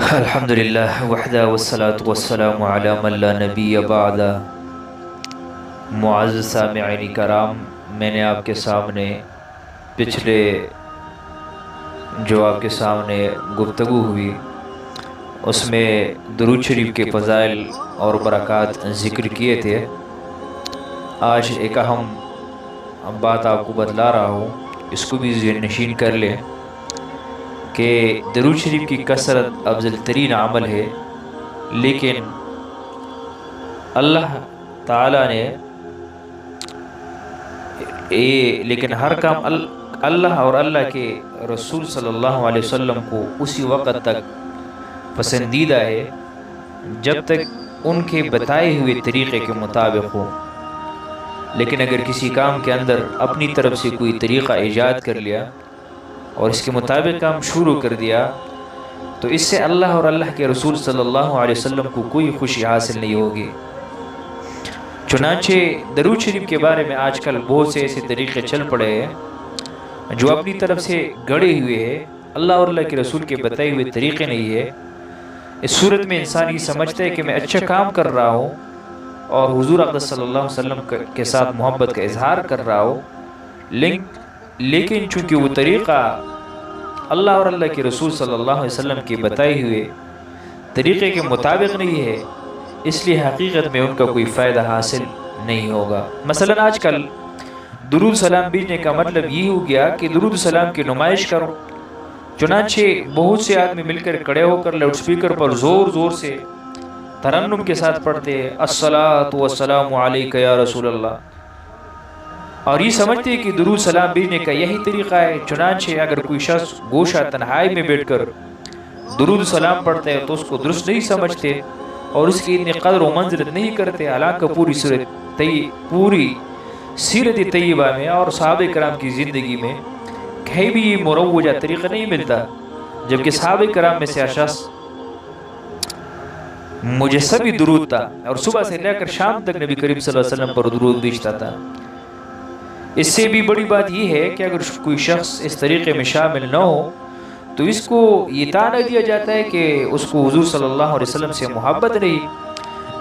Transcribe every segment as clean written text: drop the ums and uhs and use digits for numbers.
الحمدللہ وحدہ والصلاة والسلام علی من لا نبی بعد۔ معزز سامعین کرام، میں نے آپ کے سامنے پچھلے جو آپ کے سامنے گفتگو ہوئی اس میں درود شریف کے فضائل اور برکات ذکر کیے تھے۔ آج ایک اہم بات آپ کو بتلا رہا ہوں، اس کو بھی ذہن نشین کر لیں کہ درود شریف کی کثرت افضل ترین عمل ہے، لیکن اللہ تعالیٰ نے لیکن ہر کام اللہ اور اللہ کے رسول صلی اللہ علیہ وسلم کو اسی وقت تک پسندیدہ ہے جب تک ان کے بتائے ہوئے طریقے کے مطابق ہو۔ لیکن اگر کسی کام کے اندر اپنی طرف سے کوئی طریقہ ایجاد کر لیا اور اس کے مطابق کام شروع کر دیا تو اس سے اللہ اور اللہ کے رسول صلی اللہ علیہ وسلم کو کوئی خوشی حاصل نہیں ہوگی۔ چنانچہ درود شریف کے بارے میں آج کل بہت سے ایسے طریقے چل پڑے ہیں جو اپنی طرف سے گڑے ہوئے ہیں، اللہ اور اللہ کے رسول کے بتائے ہوئے طریقے نہیں ہے۔ اس صورت میں انسان یہ سمجھتا ہے کہ میں اچھا کام کر رہا ہوں اور حضور اقدس صلی اللہ علیہ وسلم کے ساتھ محبت کا اظہار کر رہا ہوں، لیکن چونکہ وہ طریقہ اللہ اور اللہ کے رسول صلی اللہ علیہ وسلم کے بتائے ہوئے طریقے کے مطابق نہیں ہے، اس لیے حقیقت میں ان کا کوئی فائدہ حاصل نہیں ہوگا۔ مثلا آج کل درود سلام بھیجنے کا مطلب یہ ہو گیا کہ درود سلام کی نمائش کرو، چنانچہ بہت سے آدمی مل کر کھڑے ہو کر لاؤڈ سپیکر پر زور زور سے ترنم کے ساتھ پڑھتے ہیں الصلاۃ والسلام علیک یا رسول اللہ، اور یہ سمجھتے ہیں کہ درود سلام بھیجنے کا یہی طریقہ ہے۔ چنانچہ اگر کوئی شخص گوشہ تنہائی میں بیٹھ کر درود سلام پڑھتے ہیں تو اس کو درست نہیں سمجھتے اور اس کی اتنی قدر و منزلت نہیں کرتے، حالانکہ پوری سیرت طیبہ میں اور صحابہ کرام کی زندگی میں کہیں بھی یہ مروجہ طریقہ نہیں ملتا، جبکہ صحابہ کرام میں سے شخص مجسمی درود تھا اور صبح سے لے کر شام تک نبی کریم صلی اللہ علیہ وسلم پر درود بھیجتا تھا۔ اس سے بھی بڑی بات یہ ہے کہ اگر کوئی شخص اس طریقے میں شامل نہ ہو تو اس کو یہ طعنہ دیا جاتا ہے کہ اس کو حضور صلی اللہ علیہ وسلم سے محبت نہیں،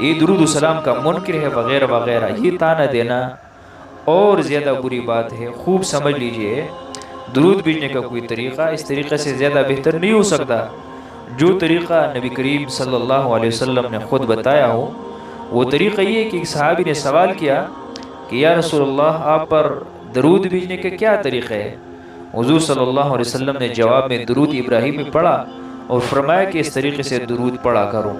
یہ درود و سلام کا منکر ہے وغیرہ وغیرہ۔ یہ طعنہ دینا اور زیادہ بری بات ہے۔ خوب سمجھ لیجئے، درود بھیجنے کا کوئی طریقہ اس طریقے سے زیادہ بہتر نہیں ہو سکتا جو طریقہ نبی کریم صلی اللہ علیہ وسلم نے خود بتایا ہو۔ وہ طریقہ یہ کہ ایک صحابی نے سوال کیا کہ یا رسول اللہ، آپ پر درود بھیجنے کا کیا طریقہ ہے؟ حضور صلی اللہ علیہ وسلم نے جواب میں درود ابراہیمی پڑھا اور فرمایا کہ اس طریقے سے درود پڑھا کرو۔